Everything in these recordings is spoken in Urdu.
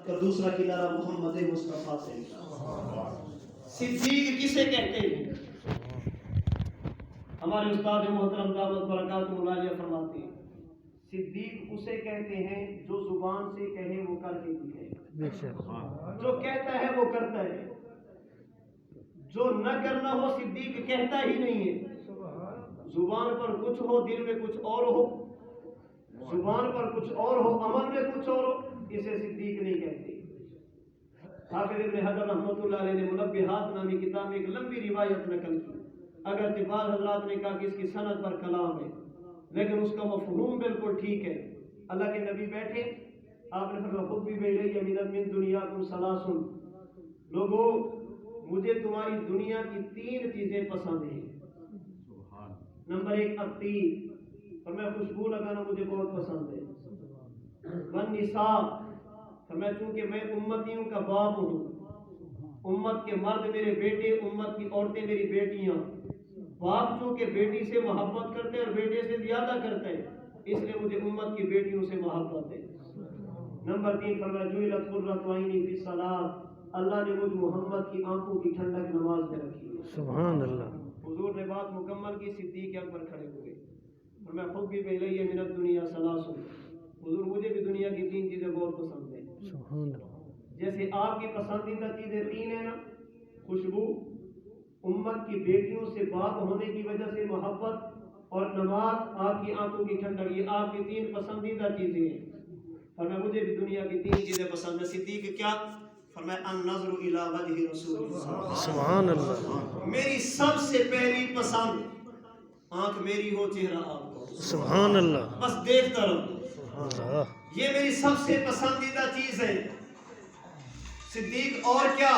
کا دوسرا کنارہ محمد مصطفیٰ سے نکلا۔ صدیق کسے کہتے ہیں؟ ہمارے استاد محترم دعوت برکاتہ العالیہ فرماتے ہیں صدیق اسے کہتے ہیں جو زبان سے کہے وہ کر کے دکھائے، جو کہتا ہے وہ کرتا ہے، جو نہ کرنا ہو صدیق کہتا ہی نہیں ہے۔ زبان پر کچھ ہو دل میں کچھ اور ہو، زبان پر کچھ اور ہو عمل میں کچھ اور ہو، اسے صدیق نہیں کہتے۔ حافظ ابن حجر رحمۃ اللہ علیہ نے منبہات نامی کتاب میں ایک لمبی روایت نقل کی، اگرچہ بعض حضرات نے کہا کہ اس کی سند پر کلام ہے، لیکن اس کا مفہوم بالکل ٹھیک ہے۔ اللہ کے نبی بیٹھے، آپ نے فرمایا خود بھی بیٹھے یمینت من دنیاکم ثلاث، لوگوں مجھے تمہاری دنیا کی 3 چیزیں پسند ہیں۔ نمبر 1 الطیب، اور میں خوشبو لگانا مجھے بہت پسند ہے۔ والنساء، میں چونکہ میں امتیوں کا باپ ہوں، امت کے مرد میرے بیٹے، امت کی عورتیں میری بیٹیاں، باپ چونکہ بیٹی سے محبت کرتے ہیں اور بیٹے سے زیادہ کرتے ہیں، اس لیے مجھے امت کی بیٹیوں سے محبت ہے۔ نمبر 3 فرمایا جعلت قرۃ عینی فی الصلاۃ، اللہ نے مجھ محمد کی آنکھوں کی ٹھنڈک نماز میں رکھی ہے۔ سبحان اللہ۔ حضور نے بات مکمل کی، صدیق اکبر کھڑے ہوئے اور میں خود بھی پہلے من الدنیا ثلاث، حضور مجھے بھی دنیا کی 3 چیزیں بہت پسند ہیں۔ سبحان اللہ۔ جیسے آپ کی پسندیدہ چیزیں 3 ہیں نا، خوشبو، امت کی بیٹیوں سے باپ ہونے کی وجہ سے محبت، اور نماز، آپ کی آنکھوں کی ٹھنڈک، یہ آپ کی 3 پسندیدہ چیزیں ہیں۔ فرمایا مجھے بھی دنیا کی 3 چیزیں پسند ہیں۔ صدیق کیا؟ فرمایا النظر الی وجہ رسول اللہ، سبحان اللہ۔ میری سب سے پہلی پسند آنکھ میری ہو، چہرہ آپ کو، سبحان اللہ۔ بس دیکھتا رہو، سبحان اللہ۔ یہ میری سب سے پسندیدہ چیز ہے۔ صدیق اور کیا؟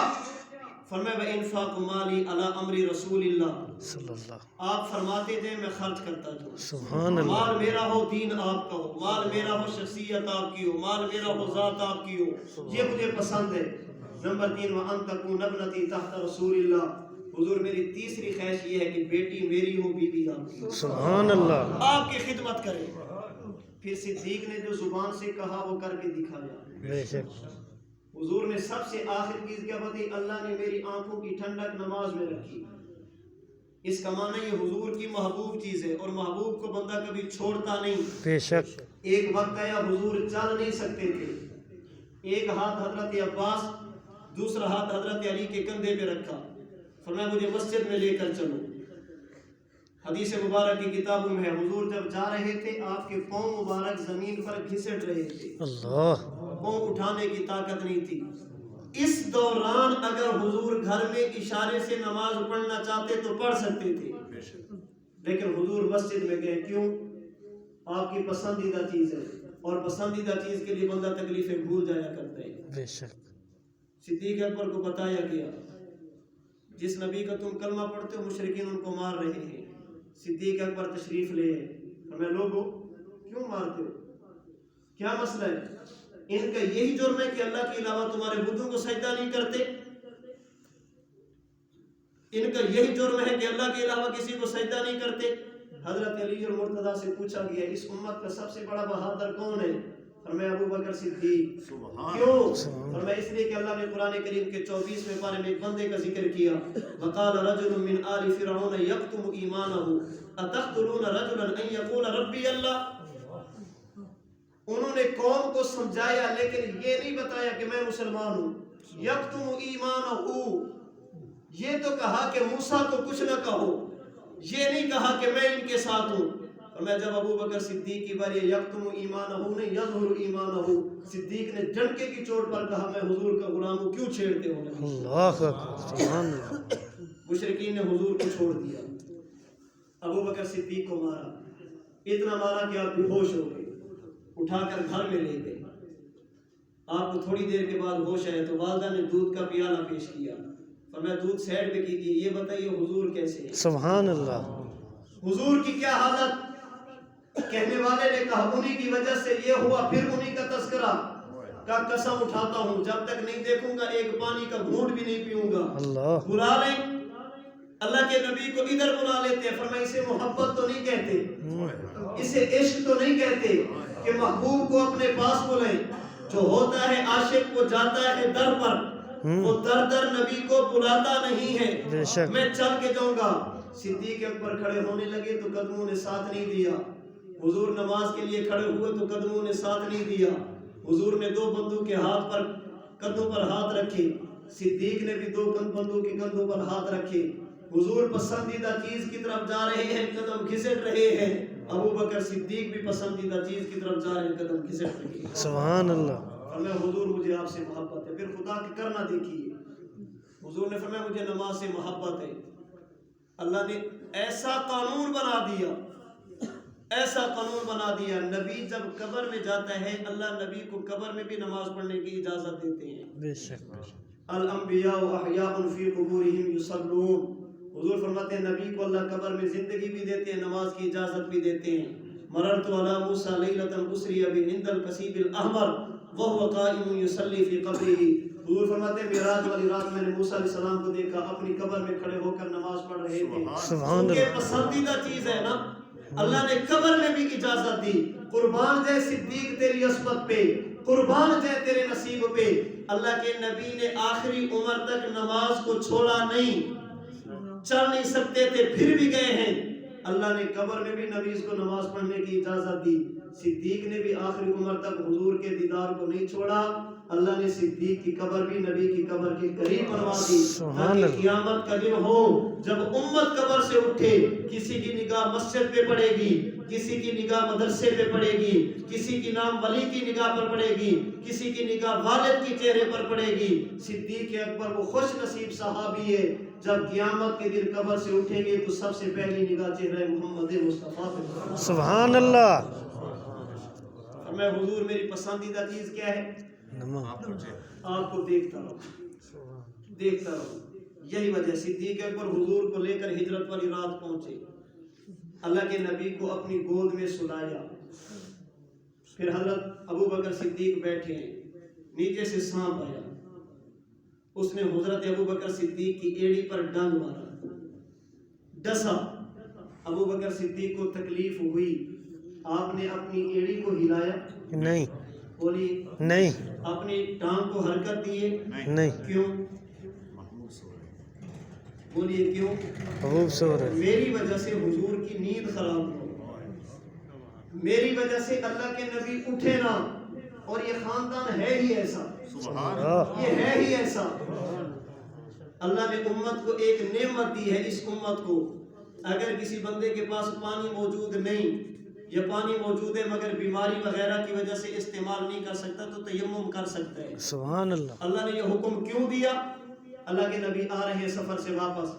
فرمایا وانفاق مالی علی امر رسول اللہ، صلی اللہ۔ آپ فرماتے تھے میں خرچ کرتا جاؤں، سبحان اللہ۔ مال میرا ہو دین آپ کا ہو، مال میرا ہو شخصیت آپ کی ہو، مال میرا ہو ذات آپ کی ہو، یہ مجھے پسند ہے۔ نمبر 3 وان تکون ابنتی تحت رسول اللہ، حضور میری تیسری خواہش یہ ہے کہ بیٹی میری ہو، بیوی آپ کی ہو، سبحان اللہ۔ آپ کی خدمت کرے۔ پھر صدیق نے جو زبان سے کہا وہ کر کے دکھایا۔ بے شک۔ حضور نے سب سے آخر چیز کیا بتائی؟ اللہ نے میری آنکھوں کی ٹھنڈک نماز میں رکھی۔ اس کا معنی یہ حضور کی محبوب چیز ہے، اور محبوب کو بندہ کبھی چھوڑتا نہیں۔ بے شک۔ ایک وقت آیا حضور چل نہیں سکتے تھے، ایک ہاتھ حضرت عباس، دوسرا ہاتھ حضرت علی کے کندھے پہ رکھا، فرمایا مجھے مسجد میں لے کر چلو۔ حدیث مبارک کی کتابوں میں ہے حضور جب جا رہے تھے آپ کے پاؤں مبارک زمین پر گھسٹ رہے تھے، اللہ۔ پاؤں اٹھانے کی طاقت نہیں تھی۔ اس دوران اگر حضور گھر میں اشارے سے نماز پڑھنا چاہتے تو پڑھ سکتے تھے، لیکن حضور مسجد میں گئے، کیوں؟ آپ کی پسندیدہ چیز ہے، اور پسندیدہ چیز کے لیے بندہ تکلیفیں بھول جایا کرتا ہے۔ بے شک۔ صدیق اکبر کو بتایا گیا جس نبی کا تم کلمہ پڑھتے ہو مشرکین ان کو مار رہے ہیں۔ صدیق اکبر تشریف لے، ہمیں لوگوں کیوں مارتے ہو؟ کیا مسئلہ ہے؟ ان کا یہی جرم ہے کہ اللہ کے علاوہ تمہارے بتوں کو سجدہ نہیں کرتے؟ ان کا یہی جرم ہے کہ اللہ کے علاوہ کسی کو سجدہ نہیں کرتے؟ حضرت علی اور مرتضیٰ سے پوچھا گیا اس امت کا سب سے بڑا بہادر کون ہے؟ فرمایا ابو بکر صدیق۔ کیوں؟ فرمایا اس لیے کہ اللہ نے قرآن کریم کے 24ویں پارے میں ایک بندے کا ذکر کیا، وقال رجل من آل فرعون یکتم ایمانہ اتقتلون رجلا ان یقول ربی اللہ۔ انہوں نے قوم کو سمجھایا لیکن یہ نہیں بتایا کہ میں مسلمان ہوں۔ یکتم ایمانہ، یہ تو کہا کہ موسیٰ کو کچھ نہ کہو، یہ نہیں کہا کہ میں ان کے ساتھ ہوں۔ اور میں جب ابو بکر صدیق کی باری یکتم ایمانہ نہیں یظہر ایمانہ، صدیق نے ڈنڈے کی چوٹ پر کہا میں حضور کا غلام ہوں، کیوں چھیڑتے ہو؟ اللہ اکبر، سبحان اللہ۔ مشرکین نے حضور کو چھوڑ دیا، ابو بکر صدیق کو مارا، اتنا مارا کہ آپ بے ہوش ہو گئے، اٹھا کر گھر میں لے گئے۔ آپ کو تھوڑی دیر کے بعد ہوش آئے تو والدہ نے دودھ کا پیالہ پیش کیا، فرمایا دودھ سائڈ پہ کیجیے، یہ بتائیے حضور کیسے ہیں؟ سبحان اللہ۔ حضور کی کیا حالت؟ کہنے والے نے کہا انہی کی وجہ سے یہ ہوا، پھر انہی کا تذکرہ، کا قسم اٹھاتا ہوں جب تک نہیں دیکھوں گا ایک پانی کا گھونٹ بھی نہیں پیوں گا۔ اللہ۔ بلا لیں، اللہ کے نبی کو ادھر بلا لیتے ہیں، فرمایا اسے محبت تو نہیں کہتے، اسے عشق تو نہیں کہتے کہ محبوب کو اپنے پاس بلائیں۔ جو ہوتا ہے عاشق وہ جاتا ہے در پر، وہ در در نبی کو بلاتا نہیں ہے، بے شک میں چل کے جاؤں گا۔ صدیق اکبر کھڑے ہونے لگے تو قدموں نے ساتھ نہیں دیا، حضور نماز کے لیے کھڑے ہوئے تو قدموں نے ساتھ نہیں دیا، حضور نے دو بندوں کے ہاتھ پر کندھوں پر ہاتھ رکھے، صدیق نے بھی دو بندوں کے کندھوں پر ہاتھ رکھے، حضور پسندیدہ چیز کی طرف جا رہے ہیں، قدم گھسٹ رہے ہیں، ابو بکر صدیق بھی پسندیدہ چیز کی طرف جا رہے ہیں، قدم گھسٹ رہے ہیں۔ سبحان اللہ۔ فرمایا حضور مجھے آپ سے محبت ہے، پھر خدا کی کرنا دیکھیے، حضور نے فرمایا مجھے نماز سے محبت ہے، اللہ نے ایسا قانون بنا دیا، ایسا قانون بنا دیا، نبی جب قبر میں جاتا ہے اللہ نبی کو قبر میں بھی نماز پڑھنے کی اجازت دیتے ہیں۔ بے شک الانبیاء احیاء فی قبورہم یصلون، حضور فرماتے ہیں نبی کو اللہ قبر میں زندگی بھی دیتے ہیں، نماز کی اجازت بھی دیتے ہیں۔ مررت علی موسیٰ لیلۃ اسری بہ عند الکثیب الاحمر وهو قائم یصلی فی قبرہ، حضور فرماتے ہیں معراج والی رات میں نے موسیٰ علیہ السلام کو دیکھا اپنی قبر میں کھڑے ہو کر نماز پڑھ رہے تھے، سبحان کیونکہ اللہ۔ پسندیدہ چیز ہے نا، اللہ نے قبر میں بھی اجازت دی، قربان جائے صدیق تیری عصمت پہ، قربان جائے تیرے نصیب پہ، اللہ کے نبی نے آخری عمر تک نماز کو چھوڑا نہیں، چل نہیں سکتے تھے پھر بھی گئے ہیں، اللہ نے قبر میں بھی نبی کو نماز پڑھنے کی اجازت دی، صدیق نے بھی آخری عمر تک حضور کے دیدار کو نہیں چھوڑا، اللہ نے صدیق کی قبر بھی نبی کی قبر کے قریب بنوا دی، تاکہ قیامت کا دن ہو جب امت قبر سے اٹھے، کسی کی نگاہ مسجد پہ پڑے گی، کسی کی نگاہ مدرسے پہ پڑے گی، کسی کی نام ولی کی نگاہ پر پڑے گی، کسی کی نگاہ والد کی چہرے پر پڑے گی، صدیق اکبر وہ خوش نصیب صحابی ہے جب قیامت کے دن قبر سے اٹھیں گے تو سب سے پہلی نگاہ چہرہ محمد مصطفیٰ پہ۔ سبحان اللہ۔ میں حضور میری پسندیدہ چیز کیا ہے؟ آپ کو دیکھتا رہوں، دیکھتا رہوں، یہی وجہ صدیق اکبر حضور کو لے کر ہجرت والی رات پہنچے، اللہ کے نبی کو اپنی گود میں سلایا، پھر حضرت ابو بکر صدیق بیٹھے ہیں، نیچے سے سانپ آیا، اس نے حضرت ابو بکر صدیق کی ایڑی پر ڈنگ مارا، ڈسا، ابو بکر صدیق کو تکلیف ہوئی، آپ نے اپنی ایڑی کو ہلایا نہیں، بولیے نہیں، اپنی ٹانگ کو حرکت دیے نہیں، کیوں؟ بولیے کیوں؟ خوب سو رہے، میری وجہ سے حضور کی نیند خراب ہو، میری وجہ سے اللہ کے نبی اٹھے نہ، اور یہ خاندان ہے ہی ایسا، یہ ہے ہی ایسا، اللہ نے امت کو ایک نعمت دی ہے، اس امت کو اگر کسی بندے کے پاس پانی موجود نہیں یا پانی موجود ہے مگر بیماری وغیرہ کی وجہ سے استعمال نہیں کر سکتا تو تیمم کر سکتا ہے۔ سبحان اللہ۔ اللہ نے یہ حکم کیوں دیا؟ اللہ کے نبی آ رہے ہیں سفر سے واپس،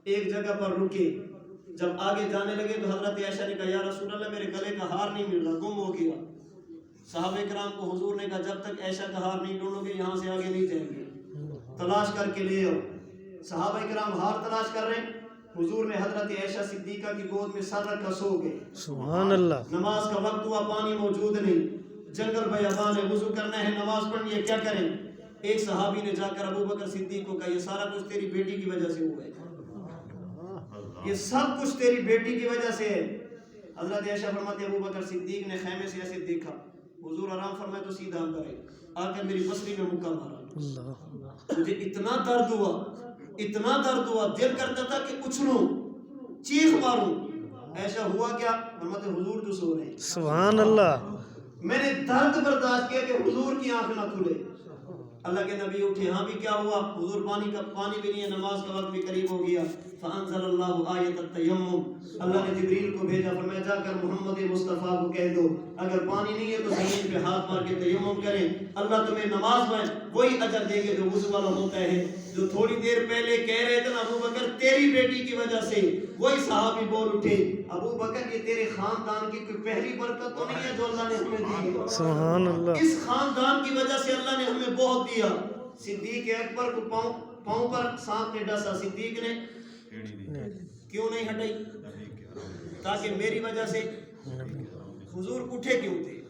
ایک جگہ پر رکے، جب آگے جانے لگے تو حضرت عائشہ نے کہا یا رسول اللہ میرے گلے کا ہار نہیں مل رہا، گم ہو گیا۔ صحابہ کرام کو حضور نے کہا جب تک عائشہ کا ہار نہیں ڈھونڈو گے یہاں سے آگے نہیں جائیں گے، تلاش کر کے لے آؤ۔ صحابہ کرام ہار تلاش کر رہے ہیں، حضور نے حضرت عائشہ صدیقہ کی گود میں سر رکھا سو گئے۔ سبحان اللہ۔ نماز کا وقت ہوا، پانی موجود نہیں، جنگل بیابان ہے، وضو کرنا ہے، نماز پڑھنی ہے، کیا کریں؟ ایک صحابی نے جا کر ابو بکر صدیق کو کہا یہ سارا کچھ تیری بیٹی کی وجہ سے ہوا ہے، یہ سب کچھ تیری بیٹی کی وجہ سے ہے۔ حضرت عائشہ فرماتے ابو بکر صدیق نے خیمے سے ایسے دیکھا، حضور آرام فرمائے تو سیدھا اندر آئے، آ کر میری پسلی میں مکہ مارا، مجھے اتنا درد ہوا، اتنا درد ہوا، دل کرتا تھا کہ اچھلوں، چیخ ماروں۔ ایسا ہوا کیا؟ فرماتے حضور تو سو رہے ہیں۔ سبحان اللہ۔ میں نے درد برداشت کیا کہ حضور کی آنکھ نہ کھلے۔ اللہ کے نبی اٹھے، ہاں بھی کیا ہوا؟ حضور پانی بھی نہیں ہے، نماز کا وقت بھی قریب ہو گیا۔ فانزل اللہ آیت التیمم، اللہ نے جبریل کو بھیجا، فرمایا جا کر محمد مصطفیٰ کو کہہ دو اگر پانی نہیں ہے تو زمین پہ ہاتھ مار کے تیمم کریں، اللہ تمہیں نماز میں وہی اجر دے گے جو وضو والا ہوتا ہے۔ جو تھوڑی دیر پہلے کہہ رہے تھے نا ابو بکر تیری بیٹی کی وجہ سے، وہی صحابی بول اٹھے ابو بکر یہ تیرے خاندان کی کوئی پہلی برکت تو نہیں ہے جو اللہ نے ہمیں دی؟ سبحان اللہ۔ اس خاندان کی وجہ سے اللہ نے ہمیں بہت دیا۔ صدیق اکبر کو پاؤں پر سانپ نے ڈسا، صدیق نے کیوں نہیں ہٹائی؟ تاکہ میری وجہ سے حضور اٹھے کیوں تھے؟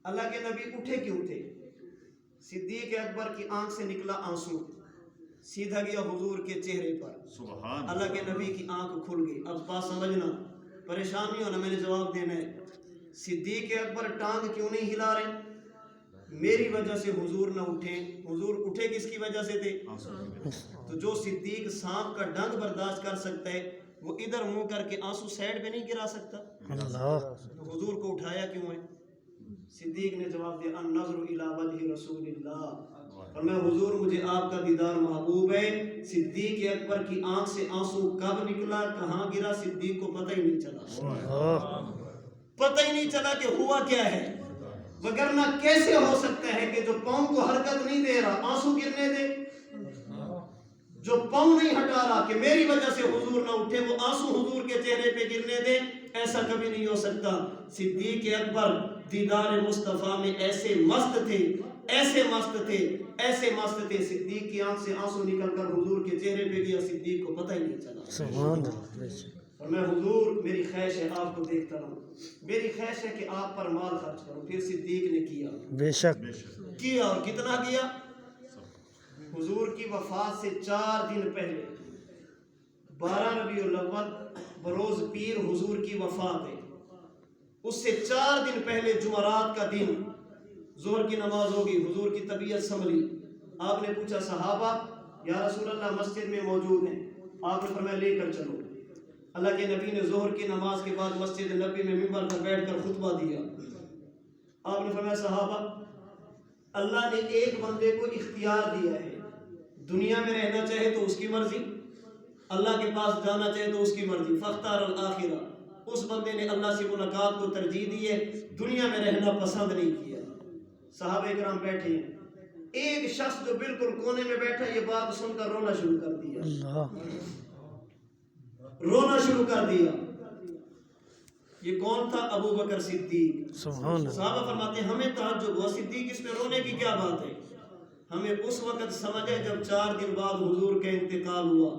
اللہ کے نبی اٹھے کیوں تھے؟ صدیق اکبر کی آنکھ سے نکلا آنسو، سیدھا گیا حضور کے چہرے پر، اللہ کے نبی کی آنکھ کھل گئی۔ اب بات سمجھنا، پریشان نہیں ہونا، میں نے جواب دینا ہے۔ صدیق اکبر ٹانگ کیوں نہیں ہلا رہے؟ میری وجہ سے حضور نہ اٹھیں. حضور اٹھے کس کی وجہ سے تھے؟ تو جو صدیق سانپ کا ڈنگ برداشت کر سکتا ہے وہ ادھر منہ کر کے آنسو سائڈ پہ نہیں گرا سکتا. تو حضور کو اٹھایا کیوں ہے؟ صدیق نے جواب دیا النظر الی وجہ رسول اللہ. اور میں حضور مجھے آپ کا دیدار محبوب ہے. صدیق اکبر کی آنکھ سے آنسو کب نکلا کہاں گرا صدیق کو پتہ ہی نہیں چلا. پتہ ہی نہیں چلا کہ ہوا کیا ہے. وگرنہ کیسے ہو سکتا ہے کہ جو پاؤں کو حرکت نہیں دے رہا آنسو گرنے دے؟ جو پاؤں نہیں ہٹا رہا کہ میری وجہ سے حضور نہ اٹھے وہ آنسو حضور کے چہرے پہ گرنے دے؟ ایسا کبھی نہیں ہو سکتا. صدیق اکبر دیدار مصطفیٰ میں ایسے مست تھے ایسے مست تھے ایسے مست تھے. صدیق کی آنکھ سے آنسو نکل کر حضور کے چہرے پہ گیا. صدیق کو پتہ ہی نہیں چلا. سبحان اللہ. اور میں حضور میری خواہش ہے آپ کو دیکھتا رہوں. میری خواہش ہے کہ آپ پر مال خرچ کروں. پھر صدیق نے کیا. بے شک کیا. اور کتنا کیا؟ حضور کی وفات سے 4 دن پہلے 12 ربیع الاول بروز پیر حضور کی وفات ہے. اس سے 4 دن پہلے جمعرات کا دن ظہر کی نماز ہوگی. حضور کی طبیعت سنبھلی. آپ نے پوچھا صحابہ یا رسول اللہ مسجد میں موجود ہیں؟ آپ نے فرمایا لے کر چلو. اللہ کے نبی نے ظہر کی نماز کے بعد مسجد نبی میں منبر پر بیٹھ کر خطبہ دیا. آپ نے فرمایا صحابہ اللہ نے ایک بندے کو اختیار دیا ہے. دنیا میں رہنا چاہے تو اس کی مرضی, اللہ کے پاس جانا چاہے تو اس کی مرضی. فاختار الآخرہ. اس بندے نے اللہ سے ملاقات کو ترجیح دی ہے, دنیا میں رہنا پسند نہیں کیا. صحابہ کرام بیٹھے ہیں. ایک شخص جو بالکل کونے میں بیٹھا یہ بات سن کر رونا شروع کر دیا. رونا شروع کر دیا. یہ کون تھا؟ ابو بکر صدیق. سبحان اللہ. صحابہ فرماتے ہیں ہمیں تعجب ہوا صدیق اس میں رونے کی کیا بات ہے؟ ہمیں اس وقت سمجھے جب 4 دن بعد حضور کا انتقال ہوا.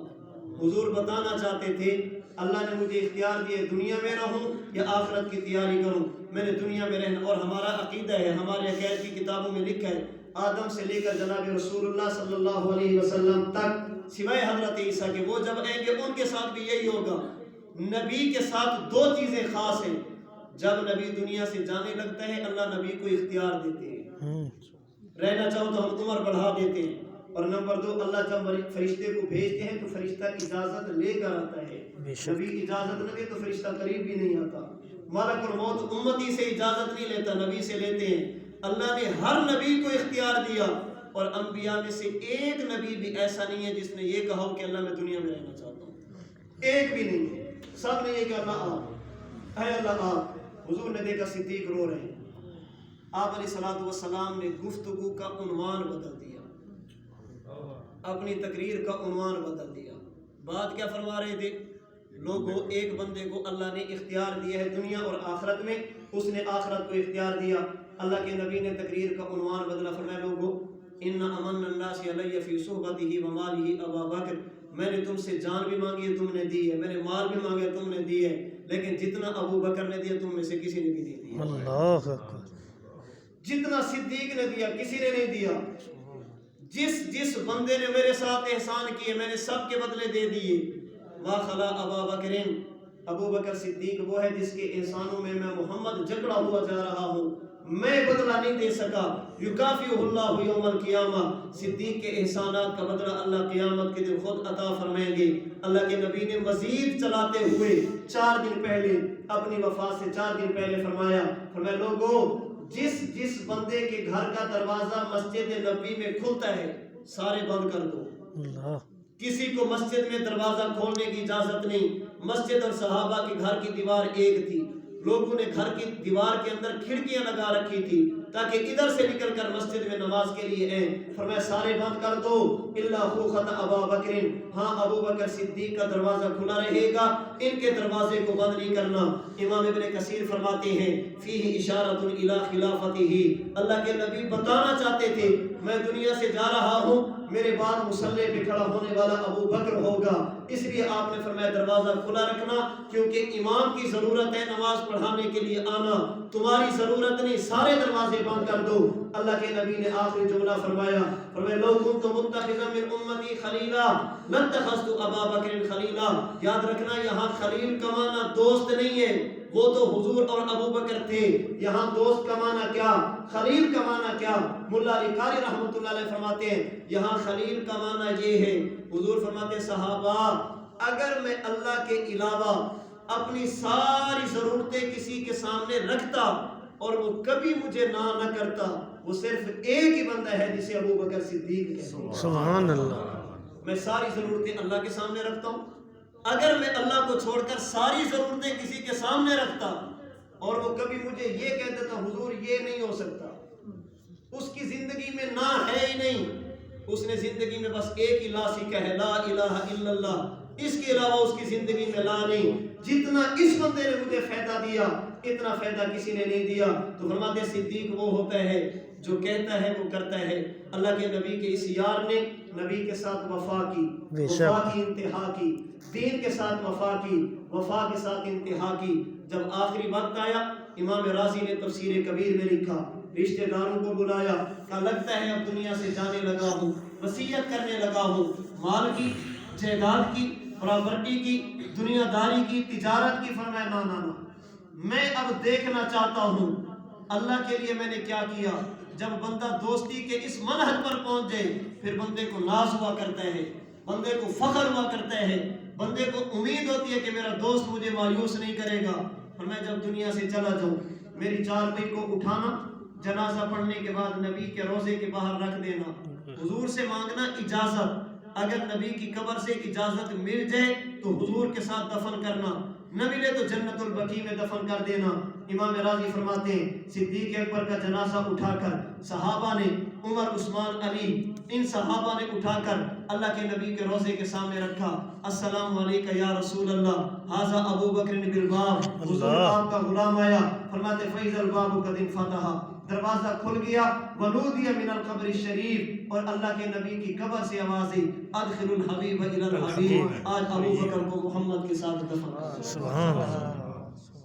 حضور بتانا چاہتے تھے اللہ نے مجھے اختیار دیے دنیا میں رہوں یا آخرت کی تیاری کروں. میں نے دنیا میں رہنا. اور ہمارا عقیدہ ہے, ہمارے عقائد کی کتابوں میں لکھا ہے آدم سے لے کر جناب رسول اللہ صلی اللہ علیہ وسلم تک سوائے حضرت عیسیٰ کے وہ جب آئیں گے ان کے ساتھ بھی یہی ہوگا. نبی کے ساتھ 2 چیزیں خاص ہیں. جب نبی دنیا سے جانے لگتا ہے اللہ نبی کو اختیار دیتے ہیں, رہنا چاہو تو ہم عمر بڑھا دیتے ہیں. اور نمبر 2 اللہ جب فرشتے کو بھیجتے ہیں تو فرشتہ اجازت لے کر آتا ہے. نبی اجازت نہ دے تو فرشتہ قریب بھی نہیں آتا. ملک الموت امتی سے اجازت نہیں لیتا, نبی سے لیتے ہیں. اللہ نے ہر نبی کو اختیار دیا اور انبیاء میں سے ایک نبی بھی ایسا نہیں ہے جس نے یہ کہا ہو کہ اللہ میں دنیا میں رہنا چاہتا ہوں. ایک بھی نہیں ہے. سب نے یہ کہا اللہ اے اللہ آپ. حضور نے دیکھا صدیق رو رہے ہیں. آپ علیہ الصلوۃ والسلام نے گفتگو کا عنوان بدل دیا, اپنی تقریر کا عنوان بدل دیا. بات کیا فرما رہے تھے؟ لوگوں ایک بندے کو اللہ نے اختیار دیا ہے دنیا اور آخرت میں, اس نے آخرت کو اختیار دیا. اللہ کے نبی نے تقریر کا عنوان بدلا. فرمایا لوگوں ان امن الناس علی فی صحبتہ و مالہ ابا بکر. میں نے تم سے جان بھی مانگی ہے تم نے دی ہے, میں نے مال بھی مانگا تم نے دی ہے, لیکن جتنا ابو بکر نے دیا تم میں سے کسی نے بھی نہیں دیا. اللہ اکبر. جتنا صدیق نے دیا کسی نے نہیں دیا. جس بندے نے میرے ساتھ احسان کیے میں نے سب کے بدلے دے دیے. ما خلا ابا بکرین. ابو بکر صدیق وہ ہے جس کے احسانوں میں محمد جکڑا ہوا جا رہا ہوں, میں بدلہ نہیں دے سکا. یکافئہ اللہ یوم القیامہ. صدیق کے احسانات کا بدلہ اللہ قیامت کے دن خود عطا فرمائیں گے. اللہ کے نبی نے مزید چلاتے ہوئے 4 دن پہلے اپنی وفات سے 4 دن پہلے فرمایا لوگوں جس بندے کے گھر کا دروازہ مسجد نبی میں کھلتا ہے سارے بند کر دو. کسی کو مسجد میں دروازہ کھولنے کی اجازت نہیں. مسجد اور صحابہ کے گھر کی دیوار ایک تھی. لوگوں نے گھر کی دیوار کے اندر کھڑکیاں لگا رکھی تھی تاکہ ادھر سے نکل کر مسجد میں نماز کے لیے آئیں. فرمایا سارے بند کر دو الا خوخت ابا بکر. ہاں ابو بکر صدیق کا دروازہ کھلا رہے گا, ان کے دروازے کو بند نہیں کرنا. امام ابن کثیر فرماتے ہیں فیہ اشارۃ الی خلافتہ. اللہ کے نبی بتانا چاہتے تھے میں دنیا سے جا رہا ہوں, میرے بعد مصلی پہ کھڑا ہونے والا ابو بکر ہوگا, اس لیے آپ نے فرمایا دروازہ کھلا رکھنا کیونکہ امام کی ضرورت ہے نماز پڑھانے کے لیے آنا, تمہاری ضرورت نہیں. سارے دروازے بند کر دو. اللہ کے نبی نے آخری جملہ فرمایا لو کنت متخذا من امتی خلیلا لاتخذت ابا بکر خلیلا. یاد رکھنا یہاں خلیل کا معنی دوست نہیں ہے, وہ تو حضور اور ابو بکر تھے. یہاں دوست کا معنی کیا, خلیل کا معنی کیا؟ ملا علی قاری رحمۃ اللہ علیہ فرماتے ہیں یہاں خلیل کا معنی یہ ہے, حضور فرماتے ہیں صحابہ اگر میں اللہ کے علاوہ اپنی ساری ضرورتیں کسی کے سامنے رکھتا اور وہ کبھی مجھے نہ کرتا, وہ صرف ایک ہی بندہ ہے جسے ابو بکر صدیق کہتے ہیں. سبحان اللہ. میں ساری ضرورتیں اللہ کے سامنے رکھتا ہوں, اگر میں اللہ کو چھوڑ کر ساری ضرورتیں کسی کے سامنے رکھتا اور وہ کبھی مجھے یہ کہتا تھا حضور یہ نہیں ہو سکتا, اس کی زندگی میں نہ ہے ہی نہیں, اس نے زندگی میں بس ایک ہی لا سیکھا ہے, لا الہ الا اللہ, اس کے علاوہ اس کی زندگی میں لا نہیں. جتنا اس بندے نے مجھے فائدہ دیا اتنا فائدہ کسی نے نہیں دیا. تو فرماتے صدیق وہ ہوتا ہے جو کہتا ہے وہ کرتا ہے. اللہ کے نبی کے اس یار نے نبی کے ساتھ وفا کی, وفا کی انتہا کی, دین کے ساتھ وفا کی, وفا کے ساتھ انتہا کی. جب آخری وقت آیا امام رازی نے تفسیر کبیر میں لکھا, رشتہ داروں کو بلایا, کہا لگتا ہے اب دنیا سے جانے لگا ہوں, وصیت کرنے لگا ہوں, مال کی, جائیداد کی, پراپرٹی کی, دنیا داری کی, تجارت کی. فرمایا نا نا نا, میں اب دیکھنا چاہتا ہوں اللہ کے لیے میں نے کیا کیا. جب بندہ دوستی کے اس منحج پر پہنچ جائے پھر بندے کو ناز ہوا کرتا ہے, بندے کو فخر ہوا کرتا ہے, بندے کو امید ہوتی ہے کہ میرا دوست مجھے مایوس نہیں کرے گا. اور میں جب دنیا سے چلا جاؤں میری چارپائی کو اٹھانا, جنازہ پڑھنے کے بعد نبی کے روضے کے باہر رکھ دینا, حضور سے مانگنا اجازت, اگر نبی کی قبر سے اجازت مل جائے تو حضور کے ساتھ دفن کرنا, نہ ملے تو جنت البقیع میں دفن کر دینا. امام راضی فرماتے ہیں صدیق اکبر کا جنازہ اٹھا کر صحابہ نے, عمر, عثمان, علی, ان صحابہ نے اٹھا کر اللہ کے نبی کے روضے کے سامنے رکھا. السلام علیکہ یا رسول اللہ, ھذا ابو بکر بالباب, حضور آپ کا غلام آیا. فرماتے فیض الباب قد انفتح, دروازہ کھل گیا. ونودی من القبر الشریف, اور اللہ کے نبی کی قبر سے آواز آئی ادخل الحبیب الی الحبیب, آج ابو بکر کو محمد کے ساتھ دفن. سبحان اللہ.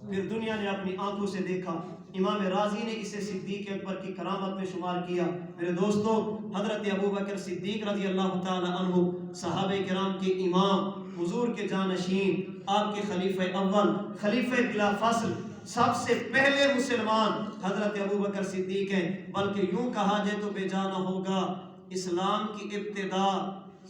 پھر دنیا نے اپنی آنکھوں سے دیکھا. امام رازی نے اسے صدیق اکبر کی کرامت میں شمار کیا. میرے دوستو, حضرت ابو بکر صدیق رضی اللہ تعالی عنہ صحابہ کرام کے امام, حضور کے جانشین, آپ کے خلیفہ اول, خلیفہ بلا فصل, سب سے پہلے مسلمان حضرت ابو بکر صدیق ہیں. بلکہ یوں کہا جائے تو بے جانا ہوگا اسلام کی ابتدا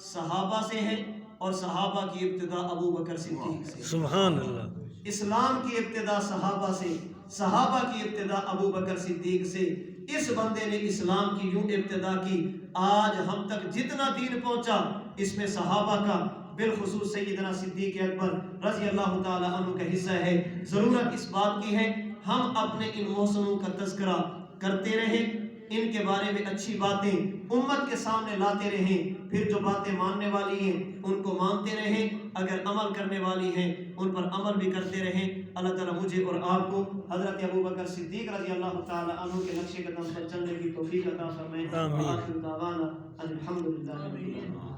صحابہ سے ہے اور صحابہ کی ابتدا ابو بکر صدیق سے. سبحان اللہ. اسلام کی ابتدا صحابہ سے, صحابہ کی ابتدا ابو بکر صدیق سے. اس بندے نے اسلام کی یوں ابتدا کی. آج ہم تک جتنا دین پہنچا اس میں صحابہ کا, بالخصوص سیدنا صدیق اکبر رضی اللہ تعالی عنہ کا حصہ ہے. ضرورت اس بات کی ہے ہم اپنے ان محسنوں کا تذکرہ کرتے رہیں, ان کے بارے میں اچھی باتیں امت کے سامنے لاتے رہیں. پھر جو باتیں ماننے والی ہیں ان کو مانتے رہیں, اگر عمل کرنے والی ہیں ان پر عمل بھی کرتے رہیں. اللہ تعالیٰ مجھے اور آپ کو حضرت ابو بکر صدیق رضی اللہ تعالی عنہ کے نقش قدم پر چلنے کی توفیق عطا فرمائے. آمین. الحمدللہ.